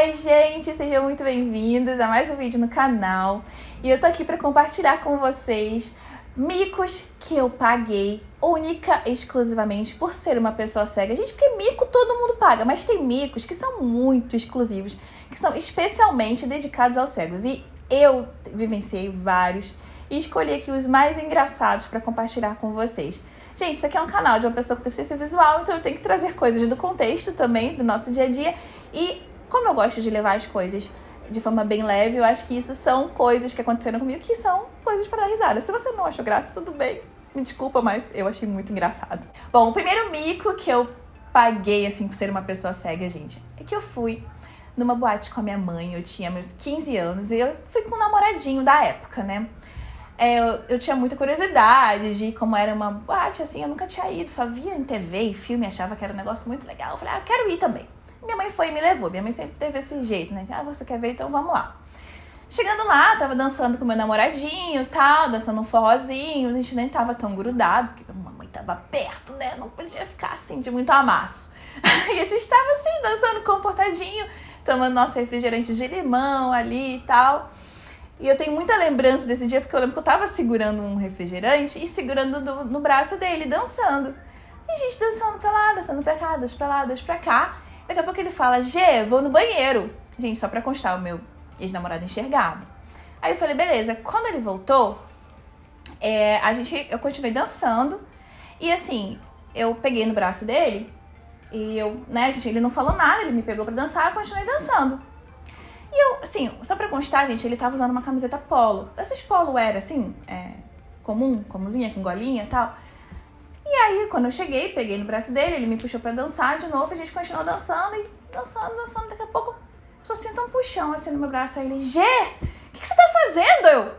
Oi, gente! Sejam muito bem-vindos a mais um vídeo no canal. E eu tô aqui pra compartilhar com vocês micos que eu paguei única e exclusivamente por ser uma pessoa cega. Gente, porque mico todo mundo paga, mas tem micos que são muito exclusivos, que são especialmente dedicados aos cegos. E eu vivenciei vários e escolhi aqui os mais engraçados pra compartilhar com vocês. Gente, isso aqui é um canal de uma pessoa com deficiência visual, então eu tenho que trazer coisas do contexto também, do nosso dia a dia. E como eu gosto de levar as coisas de forma bem leve, eu acho que isso são coisas que aconteceram comigo, que são coisas para dar risada. Se você não achou graça, tudo bem. Me desculpa, mas eu achei muito engraçado. Bom, o primeiro mico que eu paguei, assim, por ser uma pessoa cega, gente, é que eu fui numa boate com a minha mãe, eu tinha meus 15 anos, e eu fui com um namoradinho da época, né? Eu tinha muita curiosidade de como era uma boate, assim, eu nunca tinha ido, só via em TV e filme, achava que era um negócio muito legal. Eu falei, eu quero ir também. Minha mãe foi e me levou, minha mãe sempre teve esse jeito, né? Você quer ver? Então vamos lá. Chegando lá, tava dançando com meu namoradinho e tal, dançando um forrozinho, a gente nem tava tão grudado, porque a mamãe tava perto, né? Não podia ficar assim, de muito amasso. E a gente tava assim, dançando comportadinho, tomando nosso refrigerante de limão ali e tal. E eu tenho muita lembrança desse dia, porque eu lembro que eu tava segurando um refrigerante e segurando no braço dele, dançando. E a gente dançando pra lá, dançando pra cá, dois pra lá, dois pra cá. Daqui a pouco ele fala, Gê, vou no banheiro. Gente, só pra constar, o meu ex-namorado enxergava. Aí eu falei, beleza. Quando ele voltou, eu continuei dançando. E assim, eu peguei no braço dele e ele não falou nada, ele me pegou pra dançar, eu continuei dançando. E eu, assim, só pra constar, gente, ele tava usando uma camiseta polo. Essas polo era, assim, comumzinha, com golinha e tal. E aí, quando eu cheguei, peguei no braço dele, ele me puxou pra dançar de novo, a gente continuou dançando e dançando. Daqui a pouco, só sinto um puxão, assim, no meu braço. Aí ele, Gê, o que você tá fazendo? Eu,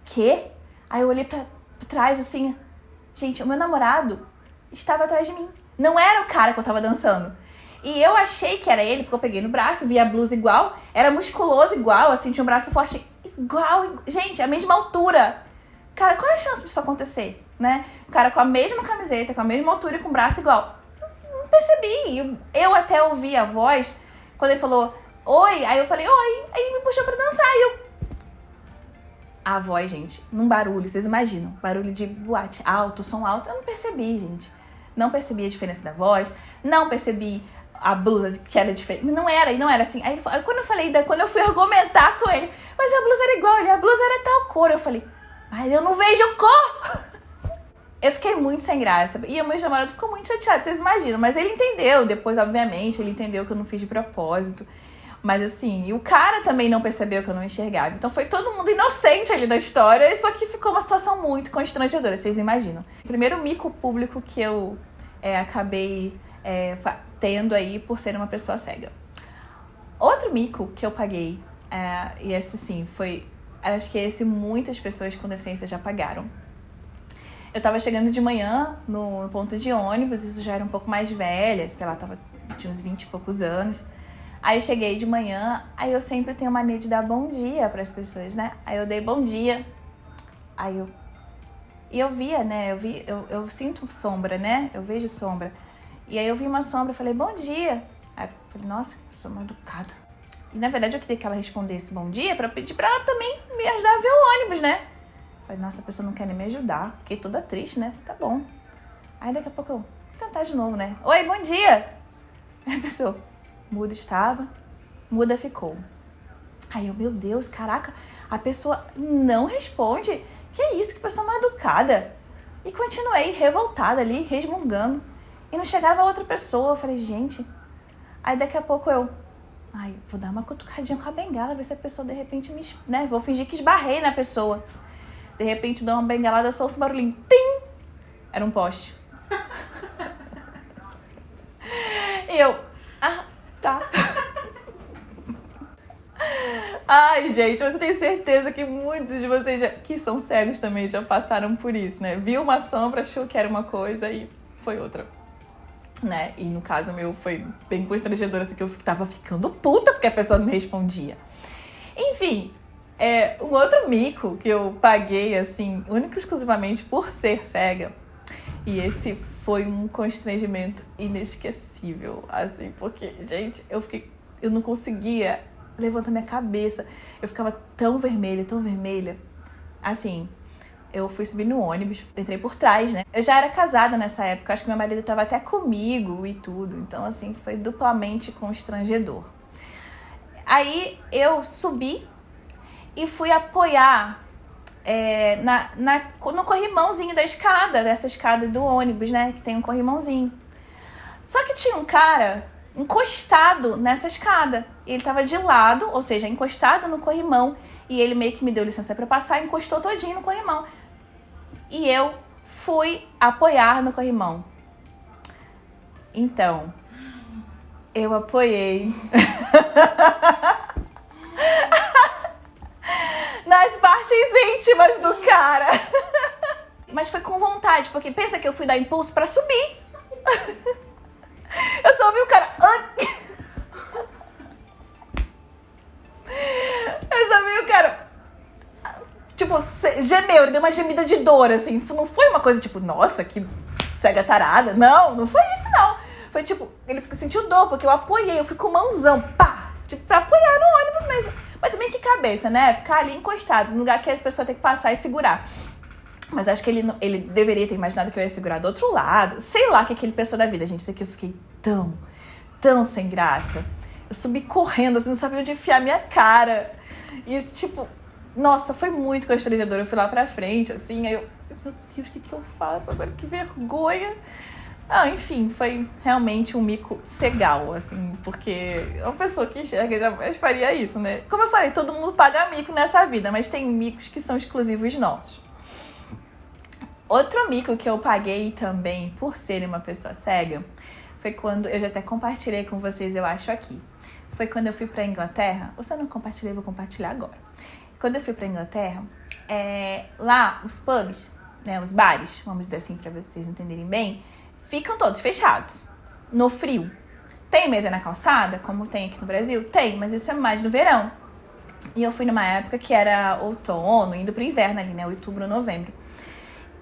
quê? Aí eu olhei pra trás, assim, gente, o meu namorado estava atrás de mim. Não era o cara que eu tava dançando. E eu achei que era ele, porque eu peguei no braço, vi a blusa igual, era musculoso igual, assim, tinha um braço forte igual, gente, a mesma altura. Cara, qual é a chance disso acontecer, né? O cara com a mesma camiseta, com a mesma altura e com o braço igual. Não percebi. Eu até ouvi a voz, quando ele falou, oi, aí eu falei, oi, aí ele me puxou pra dançar, A voz, gente, num barulho, vocês imaginam, barulho de boate alto, som alto, eu não percebi, gente. Não percebi a diferença da voz, não percebi a blusa que era diferente. Não era assim. Aí quando eu fui argumentar com ele, mas a blusa era igual, a blusa era tal cor. Eu falei, mas eu não vejo cor! Eu fiquei muito sem graça. E o meu namorado ficou muito chateado, vocês imaginam. Mas ele entendeu, depois, obviamente, ele entendeu que eu não fiz de propósito. Mas assim, o cara também não percebeu que eu não enxergava. Então foi todo mundo inocente ali da história, só que ficou uma situação muito constrangedora, vocês imaginam. O primeiro mico público que eu acabei tendo aí por ser uma pessoa cega. Outro mico que eu paguei, e esse sim, acho que esse muitas pessoas com deficiência já pagaram. Eu tava chegando de manhã no ponto de ônibus, isso já era um pouco mais velha, sei lá, tinha uns 20 e poucos anos. Aí eu cheguei de manhã, aí eu sempre tenho mania de dar bom dia pras pessoas, né? Aí eu dei bom dia, e eu via, né, eu sinto sombra, né, eu vejo sombra. E aí eu vi uma sombra, eu falei, bom dia. Aí eu falei, nossa, eu sou mal educada. E na verdade eu queria que ela respondesse bom dia pra pedir pra ela também me ajudar a ver o ônibus, né? Eu falei, nossa, a pessoa não quer nem me ajudar. Fiquei toda triste, né? Tá bom. Aí daqui a pouco eu vou tentar de novo, né? Oi, bom dia! Aí a pessoa, muda estava, muda ficou. Aí eu, meu Deus, caraca, a pessoa não responde. Que isso, que pessoa mal educada. E continuei revoltada ali, resmungando. E não chegava outra pessoa. Eu falei, gente... Aí daqui a pouco vou dar uma cutucadinha com a bengala, ver se a pessoa de repente vou fingir que esbarrei na pessoa. De repente dou uma bengalada, eu só ouço um barulhinho. Tim! Era um poste. E eu... tá. Ai, gente, mas eu tenho certeza que muitos de vocês que são cegos também já passaram por isso, né? Viu uma sombra, achou que era uma coisa e foi outra, né? E no caso meu foi bem constrangedor, assim, que eu tava ficando puta porque a pessoa não me respondia. Enfim, um outro mico que eu paguei, assim, único e exclusivamente por ser cega, e esse foi um constrangimento inesquecível, assim, porque, gente, eu fiquei eu não conseguia levantar minha cabeça. Eu ficava tão vermelha, tão vermelha. Assim, eu fui subir no ônibus, entrei por trás, né? Eu já era casada nessa época, acho que meu marido tava até comigo e tudo. Então, assim, foi duplamente constrangedor. Aí eu subi e fui apoiar no corrimãozinho da escada, dessa escada do ônibus, né? Que tem um corrimãozinho. Só que tinha um cara encostado nessa escada. Ele tava de lado, ou seja, encostado no corrimão. E ele meio que me deu licença pra passar e encostou todinho no corrimão. E eu fui apoiar no corrimão. Então, eu apoiei nas partes íntimas do cara. Mas foi com vontade, porque pensa que eu fui dar impulso pra subir. Eu só ouvi o cara... Eu só vi o cara... Tipo, gemeu, ele deu uma gemida de dor, assim. Não foi uma coisa tipo, nossa, que cega tarada. Não foi isso, não. Foi tipo, ele sentiu dor, porque eu apoiei, eu fui com mãozão, pá, tipo, pra apoiar no ônibus mesmo. Mas também que cabeça, né? Ficar ali encostado, no lugar que a pessoa tem que passar e segurar. Mas acho que ele deveria ter imaginado que eu ia segurar do outro lado. Sei lá o que ele pensou da vida, gente. Sei que eu fiquei tão sem graça. Eu subi correndo, assim, não sabia onde enfiar minha cara. E, tipo, nossa, foi muito constrangedor. Eu fui lá pra frente, assim, aí eu... Meu Deus, o que eu faço agora? Que vergonha. Enfim, foi realmente um mico cegal, assim, porque uma pessoa que enxerga jamais faria isso, né? Como eu falei, todo mundo paga mico nessa vida, mas tem micos que são exclusivos nossos. Outro mico que eu paguei também por ser uma pessoa cega foi quando, eu já até compartilhei com vocês, eu acho, aqui. Foi quando eu fui pra Inglaterra, ou se eu não compartilhei, vou compartilhar agora. Quando eu fui pra Inglaterra, lá os pubs, né, os bares, vamos dizer assim pra vocês entenderem bem, ficam todos fechados, no frio. Tem mesa na calçada, como tem aqui no Brasil? Tem, mas isso é mais no verão. E eu fui numa época que era outono, indo pro inverno ali, né, outubro, novembro.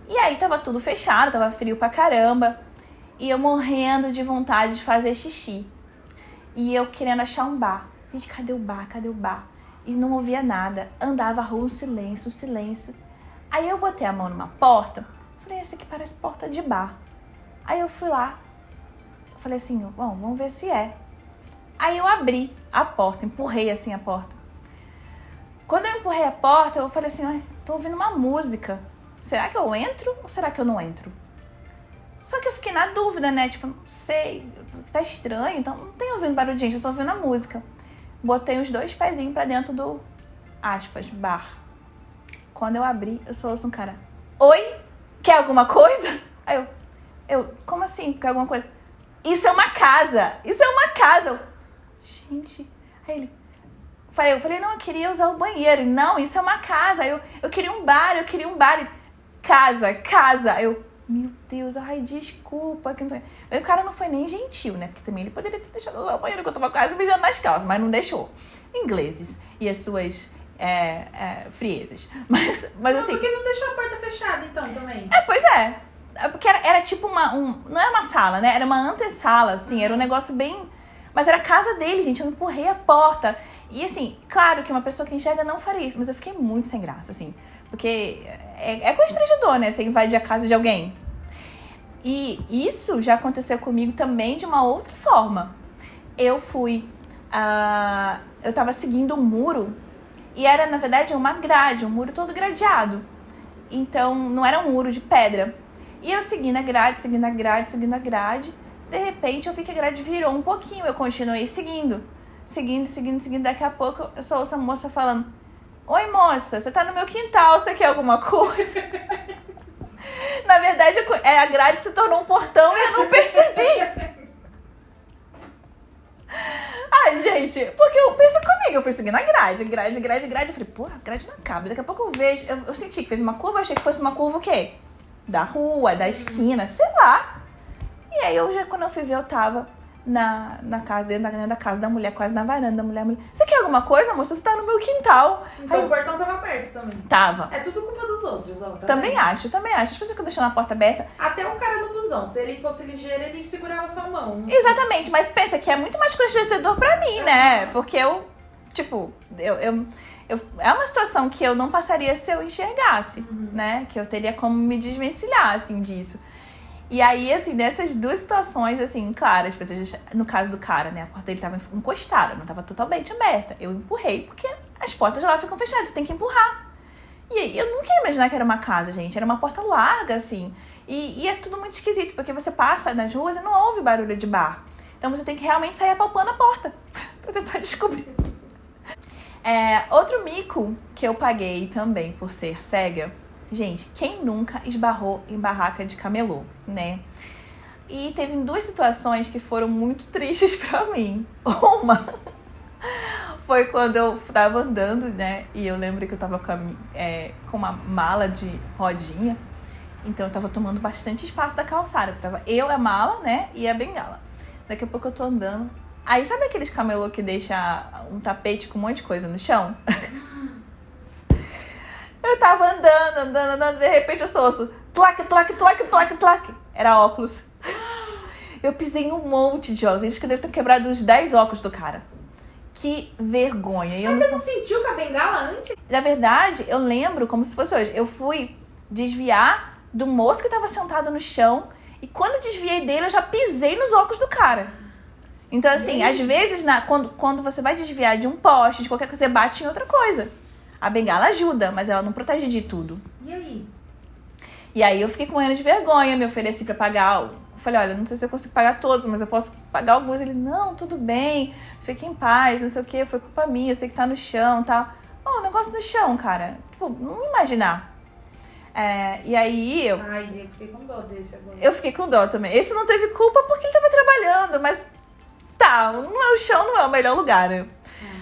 E aí tava tudo fechado, tava frio pra caramba. E eu morrendo de vontade de fazer xixi. E eu querendo achar um bar. Gente, cadê o bar? Cadê o bar? E não ouvia nada. Andava a rua, um silêncio. Aí eu botei a mão numa porta. Falei, essa aqui parece porta de bar. Aí eu fui lá. Falei assim, bom, vamos ver se é. Aí eu abri a porta, empurrei assim a porta. Quando eu empurrei a porta, eu falei assim, tô ouvindo uma música. Será que eu entro ou será que eu não entro? Só que eu fiquei na dúvida, né? Tipo, não sei, tá estranho, então não tenho ouvindo barulho, gente, eu tô ouvindo a música. Botei os 2 pezinhos pra dentro do, aspas, bar. Quando eu abri, eu só ouço um cara, oi, quer alguma coisa? Aí eu, como assim, quer alguma coisa? Isso é uma casa! Eu, gente, aí ele... Eu falei, não, eu queria usar o banheiro. Não, isso é uma casa. Eu queria um bar. Casa. Eu, meu Deus, desculpa. Aí o cara não foi nem gentil, né? Porque também ele poderia ter deixado usar o banheiro, que eu tava quase mijando nas calças, mas não deixou. Ingleses e as suas friezas. Mas assim... Por que não deixou a porta fechada, então, também? Pois é. Porque era tipo não era uma sala, né? Era uma antessala, assim. Era um negócio bem... Mas era a casa dele, gente. Eu empurrei a porta. E assim, claro que uma pessoa que enxerga não faria isso, mas eu fiquei muito sem graça, assim. Porque é constrangedor, né? Você invade a casa de alguém. E isso já aconteceu comigo também de uma outra forma. Eu tava seguindo um muro e era, na verdade, uma grade, um muro todo gradeado. Então, não era um muro de pedra. E eu seguindo a grade. De repente, eu vi que a grade virou um pouquinho. Eu continuei seguindo. Daqui a pouco, eu só ouço a moça falando, oi, moça, você tá no meu quintal, você quer alguma coisa? Na verdade, a grade se tornou um portão e eu não percebi. Gente, porque pensa comigo, eu fui seguindo a grade. Eu falei, porra, a grade não acaba. Daqui a pouco eu vejo, eu senti que fez uma curva, eu achei que fosse uma curva o quê? Da rua, da esquina, sei lá. E aí, quando eu fui ver, eu tava na casa, dentro da casa da mulher, quase na varanda da mulher. Você quer alguma coisa, moça? Você tá no meu quintal. Então Aí, o portão tava aberto também. tava. É tudo culpa dos outros, ó. Tá Também vendo? acho. As pessoas ficam deixando a porta aberta. Até o cara do busão, se ele fosse ligeiro, ele segurava sua mão. Exatamente, mas pensa que é muito mais constrangedor pra mim, né? Porque eu, tipo, é uma situação que eu não passaria se eu enxergasse, né? Que eu teria como me desvencilhar, assim, disso. E aí, assim, nessas duas situações, assim, claro, as pessoas, no caso do cara, né, a porta dele tava encostada, não tava totalmente aberta. Eu empurrei, porque as portas lá ficam fechadas, você tem que empurrar. E aí, eu nunca ia imaginar que era uma casa, gente, era uma porta larga, assim. E é tudo muito esquisito, porque você passa nas ruas e não ouve barulho de bar. Então você tem que realmente sair apalpando a porta, pra tentar descobrir. Outro mico que eu paguei também por ser cega. Gente, quem nunca esbarrou em barraca de camelô, né? E teve duas situações que foram muito tristes pra mim. Uma foi quando eu tava andando, né? E eu lembro que eu tava com uma mala de rodinha. Então eu tava tomando bastante espaço da calçada. Tava eu, a mala, né? E a bengala. Daqui a pouco eu tô andando. Aí sabe aqueles camelô que deixa um tapete com um monte de coisa no chão? Eu tava andando, de repente eu só ouço tlac. Era óculos. Eu pisei num monte de óculos. Acho que eu devo ter quebrado uns 10 óculos do cara. Que vergonha. Mas você não sentiu com a bengala antes? Na verdade, eu lembro como se fosse hoje. Eu fui desviar do moço que tava sentado no chão. E quando eu desviei dele, eu já pisei nos óculos do cara. Então, assim, às vezes, quando você vai desviar de um poste, de qualquer coisa, você bate em outra coisa. A bengala ajuda, mas ela não protege de tudo. E aí? E aí eu fiquei com morrendo de vergonha, me ofereci pra pagar. Eu falei, olha, não sei se eu consigo pagar todos, mas eu posso pagar alguns. Ele, não, tudo bem, fique em paz, não sei o que, foi culpa minha, eu sei que tá no chão e tal. O negócio no chão, cara, tipo, não imaginar. E aí eu... Ai, eu fiquei com dó desse agora. Eu fiquei com dó também. Esse não teve culpa porque ele tava trabalhando, mas tá, o chão não é o melhor lugar, né?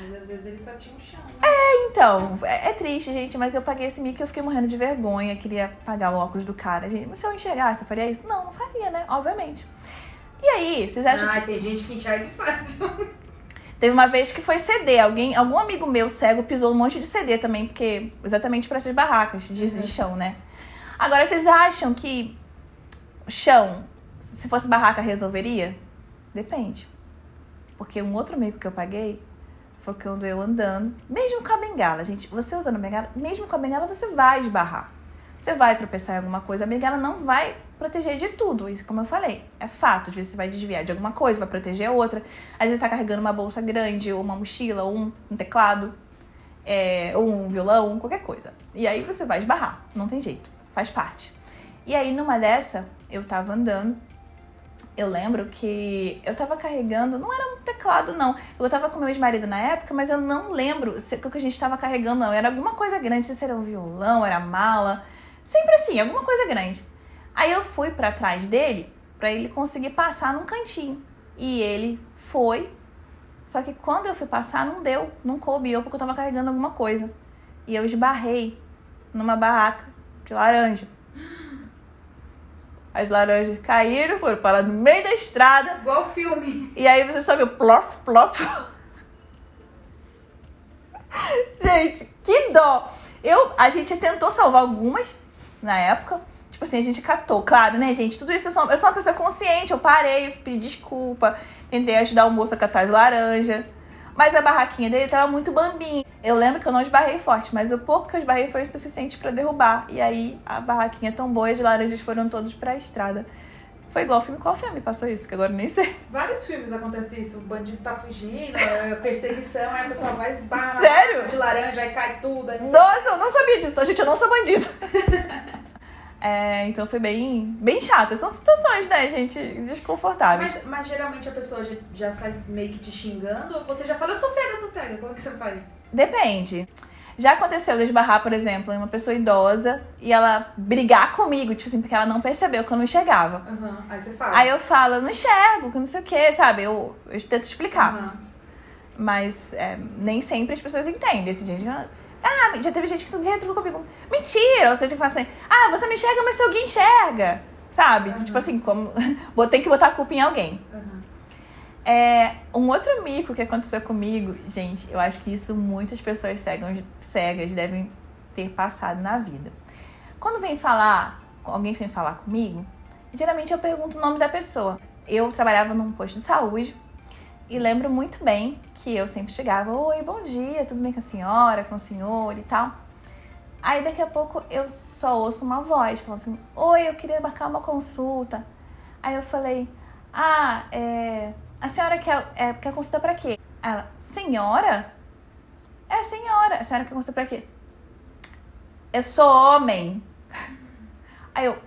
Mas às vezes ele só tinha um chão, né? Então, é triste, gente, mas eu paguei esse mico e eu fiquei morrendo de vergonha, queria pagar o óculos do cara. Gente, mas se eu enxergasse, eu faria isso? Não faria, né? Obviamente. E aí, vocês acham que... tem gente que enxerga e faz. Teve uma vez que foi CD, algum amigo meu cego pisou um monte de CD também, porque exatamente para essas barracas de chão, né? Agora, vocês acham que o chão, se fosse barraca, resolveria? Depende. Porque um outro mico que eu paguei foi quando eu andando, mesmo com a bengala, gente, você usando a bengala, mesmo com a bengala você vai esbarrar. Você vai tropeçar em alguma coisa, a bengala não vai proteger de tudo, isso como eu falei, é fato, às vezes você vai desviar de alguma coisa, vai proteger a outra, às vezes tá carregando uma bolsa grande, ou uma mochila, ou um teclado, ou um violão, qualquer coisa. E aí você vai esbarrar, não tem jeito, faz parte. E aí numa dessa, eu tava andando, eu lembro que eu tava carregando, não era um teclado não, eu tava com meu ex-marido na época, mas eu não lembro o que a gente tava carregando não, era alguma coisa grande, não sei se era um violão, era mala, sempre assim, alguma coisa grande. Aí eu fui pra trás dele, pra ele conseguir passar num cantinho, e ele foi, só que quando eu fui passar não deu, não coube eu porque eu tava carregando alguma coisa, e eu esbarrei numa barraca de laranja. As laranjas caíram, foram parar no meio da estrada. Igual o filme. E aí você só viu plof, plof. Gente, que dó. A gente tentou salvar algumas na época. Tipo assim, a gente catou. Claro, né, gente? Tudo isso, eu sou uma pessoa consciente. Eu parei, pedi desculpa. Tentei ajudar o moço a catar as laranjas. Mas a barraquinha dele tava muito bambinha. Eu lembro que eu não esbarrei forte, mas o pouco que eu esbarrei foi o suficiente pra derrubar. E aí a barraquinha tombou e as laranjas foram todas pra estrada. Foi igual o filme. Qual filme passou isso? Que agora eu nem sei. Vários filmes acontecem isso. O bandido tá fugindo, perseguição, aí a pessoa vai esbarrar. Sério? De laranja, aí cai tudo. Aí Nossa, eu não sabia disso. Então, gente, eu não sou bandido. Então foi bem chato. São situações, né, gente, desconfortáveis. Mas geralmente a pessoa já sai meio que te xingando, ou você já fala, eu sou cega. Como é que você faz? Depende. Já aconteceu de esbarrar, por exemplo, em uma pessoa idosa e ela brigar comigo, tipo assim, porque ela não percebeu que eu não enxergava. Aí você fala. Aí eu falo, eu não enxergo, que não sei o que, sabe? Eu tento explicar. Mas nem sempre as pessoas entendem. Esse dia já teve gente que não retrucou comigo. Mentira! Ou seja, fala assim, você me enxerga, mas se alguém enxerga. Sabe? Tipo assim, tem que botar a culpa em alguém. Um outro mico que aconteceu comigo, gente, eu acho que isso muitas pessoas cegas devem ter passado na vida. Quando alguém vem falar comigo, geralmente eu pergunto o nome da pessoa. Eu trabalhava num posto de saúde e lembro muito bem que eu sempre chegava, oi, bom dia, tudo bem com a senhora, com o senhor e tal. Aí daqui a pouco eu só ouço uma voz falando assim, oi, eu queria marcar uma consulta. Aí eu falei, a senhora quer consulta pra quê? Ela, senhora? Senhora. A senhora quer consulta pra quê? Eu sou homem. Aí eu,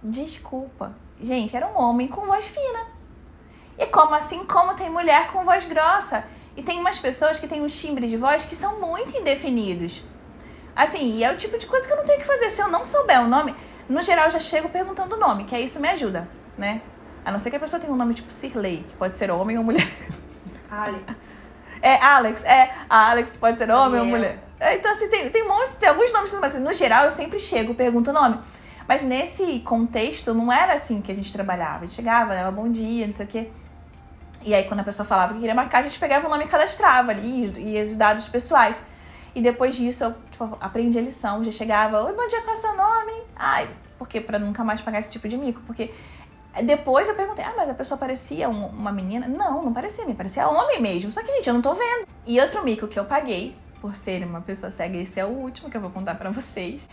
desculpa. Gente, era um homem com voz fina. E como tem mulher com voz grossa. E tem umas pessoas que têm uns timbres de voz que são muito indefinidos. Assim, e é o tipo de coisa que eu não tenho que fazer. Se eu não souber o nome, no geral eu já chego perguntando o nome, que aí isso me ajuda, né? A não ser que a pessoa tenha um nome tipo Sirley, que pode ser homem ou mulher. Alex. A Alex pode ser homem ou mulher. Então, assim, tem alguns nomes, mas assim, no geral eu sempre chego, pergunto o nome. Mas nesse contexto, não era assim que a gente trabalhava. A gente chegava, dava bom dia, não sei o quê. E aí, quando a pessoa falava que queria marcar, a gente pegava o nome e cadastrava ali, e os dados pessoais. E depois disso, eu aprendi a lição. Já chegava, oi, bom dia, qual é o seu nome? Porque pra nunca mais pagar esse tipo de mico. Porque depois eu perguntei, mas a pessoa parecia uma menina? Não parecia, me parecia homem mesmo. Só que, gente, eu não tô vendo. E outro mico que eu paguei, por ser uma pessoa cega, esse é o último que eu vou contar pra vocês.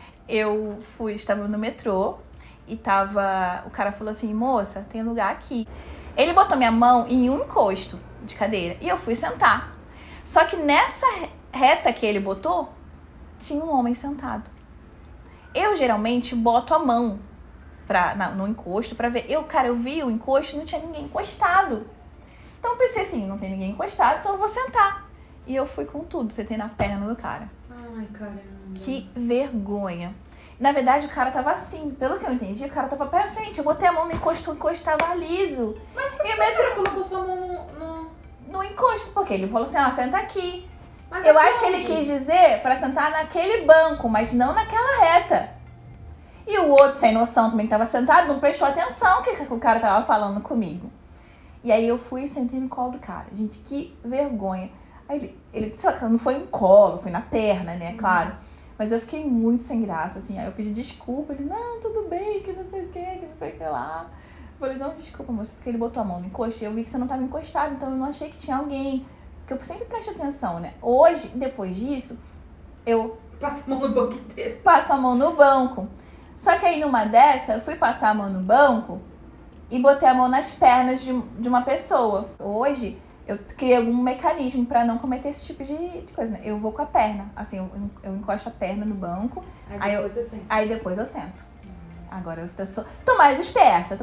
Estava no metrô e o cara falou assim, moça, tem lugar aqui. Ele botou minha mão em um encosto de cadeira e eu fui sentar. Só que nessa reta que ele botou, tinha um homem sentado. Eu geralmente boto a mão no encosto pra ver. Eu vi o encosto, não tinha ninguém encostado. Então eu pensei assim, não tem ninguém encostado, então eu vou sentar. E eu fui com tudo, sentei na perna do cara. Ai, caramba. Que vergonha. Na verdade, o cara tava assim. Pelo que eu entendi, o cara tava pra frente. Eu botei a mão no encosto, o encosto tava liso. Mas por que o cara colocou sua mão no encosto? Porque ele falou assim, senta aqui. Mas eu acho que ele quis dizer pra sentar naquele banco, mas não naquela reta. E o outro, sem noção, também que tava sentado, não prestou atenção que o cara tava falando comigo. E aí eu fui e sentei no colo do cara. Gente, que vergonha. Aí ele disse, não foi no colo, foi na perna, né, claro. Mas eu fiquei muito sem graça, assim. Aí eu pedi desculpa, ele, não, tudo bem, que não sei o que lá. Eu falei, não, desculpa, moça, porque ele botou a mão no encosto e eu vi que você não tava encostado, então eu não achei que tinha alguém. Porque eu sempre presto atenção, né? Hoje, depois disso, eu passo a mão no banco inteiro. Passo a mão no banco. Só que aí numa dessa, eu fui passar a mão no banco e botei a mão nas pernas de uma pessoa. Hoje, eu criei algum mecanismo pra não cometer esse tipo de coisa, né? Eu vou com a perna, assim, eu encosto a perna no banco. Aí depois eu sento. Agora eu tô mais esperta.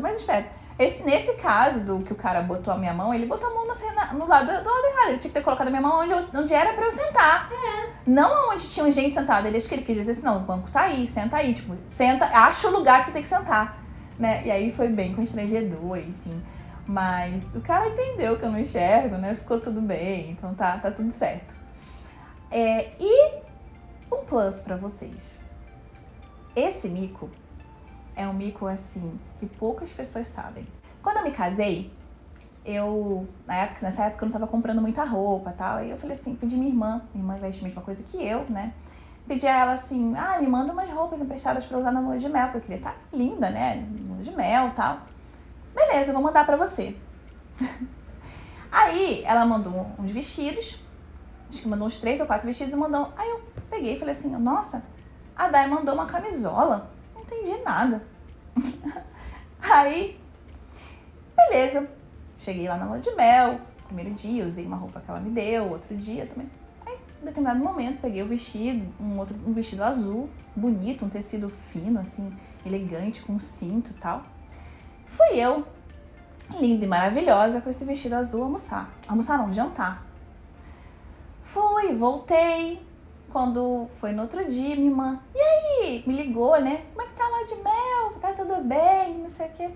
Nesse caso do que o cara botou a minha mão, ele botou a mão no lado errado. Ele tinha que ter colocado a minha mão onde era pra eu sentar. Não onde tinha gente sentada. Ele acho que ele quis dizer assim, não, o banco tá aí, senta aí. Tipo, senta, acha o lugar que você tem que sentar. Né? E aí foi bem constrangedor, enfim. Mas o cara entendeu que eu não enxergo, né? Ficou tudo bem, então tá tudo certo. E um plus pra vocês. Esse mico é um mico, assim, que poucas pessoas sabem. Quando eu me casei, nessa época eu não tava comprando muita roupa e tal, aí eu falei assim, pedi minha irmã veste a mesma coisa que eu, né? Pedi a ela assim, me manda umas roupas emprestadas pra usar na lua de mel, porque eu queria estar linda, né? Lua de mel e tal. Beleza, vou mandar pra você. Aí ela mandou uns vestidos, acho que mandou uns 3 ou 4 vestidos e mandou. Aí eu peguei e falei assim, nossa, a Day mandou uma camisola. Não entendi nada. Aí, beleza. Cheguei lá na lua de mel, primeiro dia, usei uma roupa que ela me deu, outro dia também. Aí, em determinado momento, peguei o vestido, um vestido azul, bonito, um tecido fino, assim, elegante, com cinto e tal. Fui eu, linda e maravilhosa, com esse vestido azul almoçar. Almoçar não, jantar. Voltei. Quando foi no outro dia, minha irmã, e aí? Me ligou, né? Como é que tá lá de mel? Tá tudo bem? Não sei o quê.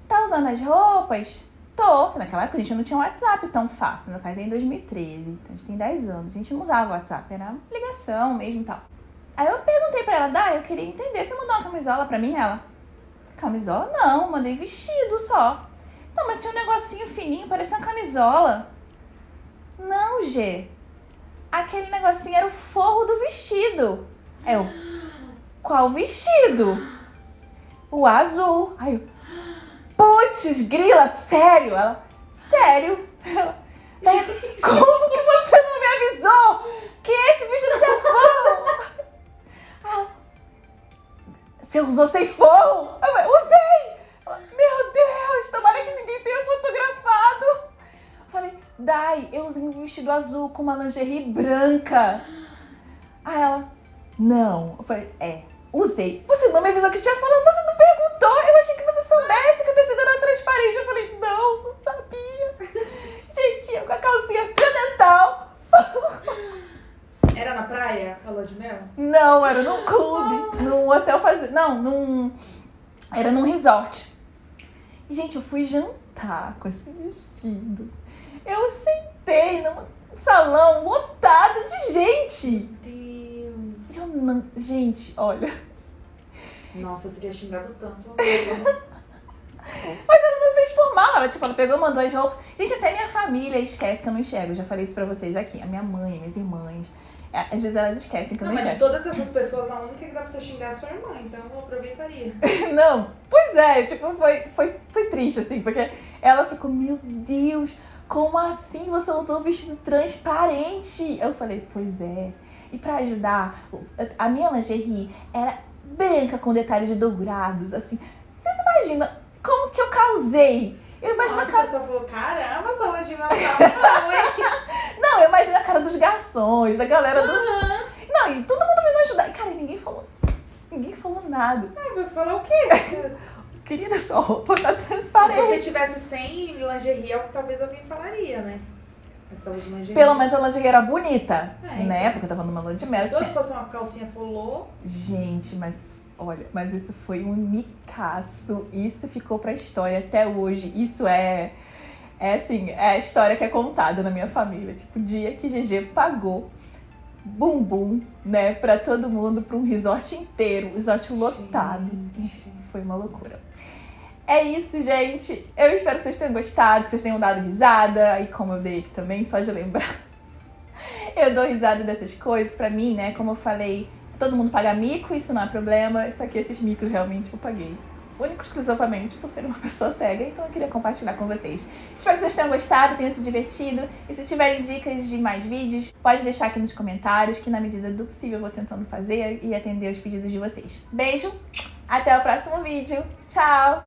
Tá usando as roupas? Tô. Naquela época a gente não tinha WhatsApp tão fácil. Eu casei em 2013, então a gente tem 10 anos. A gente não usava WhatsApp, era ligação mesmo e tal. Aí eu perguntei pra ela, Day, eu queria entender, você mandou uma camisola pra mim? Ela, camisola? Não, mandei vestido só. Não, mas tinha um negocinho fininho, parecia uma camisola. Não, G. Aquele negocinho era o forro do vestido. Aí eu, qual vestido? O azul. Aí eu, putz, grila, sério? Ela, sério? Ela, como que você não me avisou que esse vestido tinha forro? Ela, você usou sem forro? Eu falei, usei! Ela, meu Deus, tomara que ninguém tenha fotografado. Eu falei, Dai, eu usei um vestido azul com uma lingerie branca. Aí ela, não. Eu falei, usei. Você não me avisou que tinha falado, você não perguntou. Eu achei que você soubesse que o tecido era transparente. Eu falei, não sabia. Gente, eu com a calcinha fio dental. Era na praia, a lua de mel? Não, era num clube, num hotel era num resort. E, gente, eu fui jantar com esse vestido. Eu sentei num salão lotado de gente. Meu Deus. Eu não... Gente, olha... Nossa, eu teria xingado tanto. Mas ela não fez por mal. Ela pegou, mandou as roupas. Gente, até minha família esquece que eu não enxergo. Eu já falei isso pra vocês aqui. A minha mãe, minhas irmãs. Às vezes elas esquecem que eu não Mas de enxergo. todas essas pessoas, a única que dá pra você xingar é a sua irmã. Então eu aproveitaria. Não, pois é. Foi triste, assim. Porque ela ficou, meu Deus, como assim você usou um vestido transparente? Eu falei, pois é. E pra ajudar, a minha lingerie era branca com detalhes de dourados, assim. Vocês imaginam como que eu causei? Eu imagino Nossa, a cara... a pessoa falou, caramba, sua lua de mel tá não, hein? Não, eu imagino a cara dos garçons, da galera do... Não, e todo mundo vindo ajudar. E, cara, ninguém falou nada. Vai falar o quê? Querida, sua roupa tá Se transparente. você tivesse sem lingerie, talvez alguém falaria, né? Mas você tava de lingerie. Pelo menos a lingerie era bonita, É, né? então. Porque eu tava numa lua de mel. Se fosse uma calcinha folô... Gente, mas olha, mas isso foi um micaço. Isso ficou pra história até hoje. Isso é assim, é a história que é contada na minha família. Tipo, o dia que GG pagou bumbum, né, pra todo mundo, pra um resort inteiro, um resort lotado. Gente. Foi uma loucura. É isso, gente. Eu espero que vocês tenham gostado, que vocês tenham dado risada. E como eu dei aqui também, só de lembrar. Eu dou risada dessas coisas. Pra mim, né, como eu falei, todo mundo paga mico, isso não é problema. Isso aqui, esses micos, realmente eu paguei. Único exclusivamente por ser uma pessoa cega. Então eu queria compartilhar com vocês. Espero que vocês tenham gostado, tenham se divertido. E se tiverem dicas de mais vídeos, pode deixar aqui nos comentários, que na medida do possível eu vou tentando fazer e atender os pedidos de vocês. Beijo, até o próximo vídeo. Tchau!